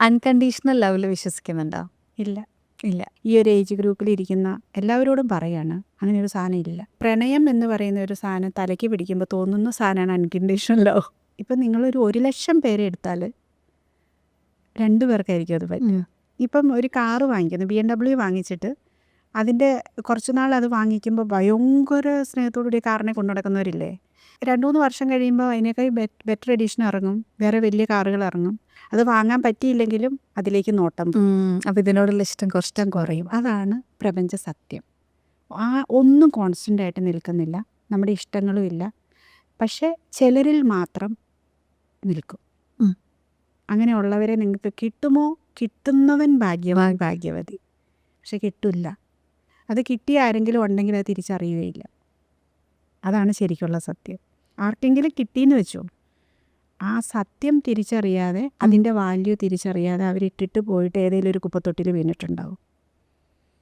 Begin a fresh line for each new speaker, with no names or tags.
Unconditional ലവിൽ വിശ്വസിക്കുന്നുണ്ടോ?
ഇല്ല.
ഇല്ല.
ഈ ഒരു ഏജ് ഗ്രൂപ്പിൽ ഇരിക്കുന്ന എല്ലാവരോടും പറയാണ് അങ്ങനെ ഒരു സാധനം ഇല്ല. പ്രണയം എന്ന് പറയുന്ന ഒരു സാധനം തലയ്ക്ക് പിടിക്കുമ്പോൾ തോന്നുന്ന സാധനമാണ് അൺകണ്ടീഷണൽ ലവ്. ഇപ്പം നിങ്ങളൊരു 1,00,000 പേരെ എടുത്താൽ 2 പേർക്കായിരിക്കും അത് പറ്റുക. ഇപ്പം ഒരു കാറ് വാങ്ങിക്കുന്നു, BMW വാങ്ങിച്ചിട്ട് അതിൻ്റെ കുറച്ച് നാൾ അത് വാങ്ങിക്കുമ്പോൾ ഭയങ്കര സ്നേഹത്തോടുകൂടി കാറിനെ കൊണ്ടു നടക്കുന്നവരില്ലേ, 2-3 വർഷം കഴിയുമ്പോൾ അതിനേക്കാൾ ബെറ്റർ എഡിഷൻ ഇറങ്ങും, വേറെ വലിയ കാറുകൾ ഇറങ്ങും. അത് വാങ്ങാൻ പറ്റിയില്ലെങ്കിലും അതിലേക്ക് നോട്ടം
അപ്പം ഇതിനോടുള്ള ഇഷ്ടം
ഇഷ്ടം കുറയും. അതാണ് പ്രപഞ്ച സത്യം. ഒന്നും കോൺസ്റ്റൻ്റ് ആയിട്ട് നിൽക്കുന്നില്ല, നമ്മുടെ ഇഷ്ടങ്ങളും ഇല്ല. പക്ഷെ ചിലരിൽ മാത്രം നിൽക്കും. അങ്ങനെയുള്ളവരെ നിങ്ങൾക്ക് കിട്ടുമോ? കിട്ടുന്നവൻ ഭാഗ്യവതി. പക്ഷെ കിട്ടില്ല. അത് കിട്ടിയ ആരെങ്കിലും ഉണ്ടെങ്കിൽ അത് തിരിച്ചറിയുകയില്ല. അതാണ് ശരിക്കുള്ള സത്യം. ആർക്കെങ്കിലും കിട്ടിയെന്ന് വെച്ചോ, ആ സത്യം തിരിച്ചറിയാതെ, അതിൻ്റെ വാല്യൂ തിരിച്ചറിയാതെ അവരിട്ടിട്ട് പോയിട്ട് ഏതെങ്കിലും ഒരു കുപ്പത്തൊട്ടിൽ വീണിട്ടുണ്ടാവും.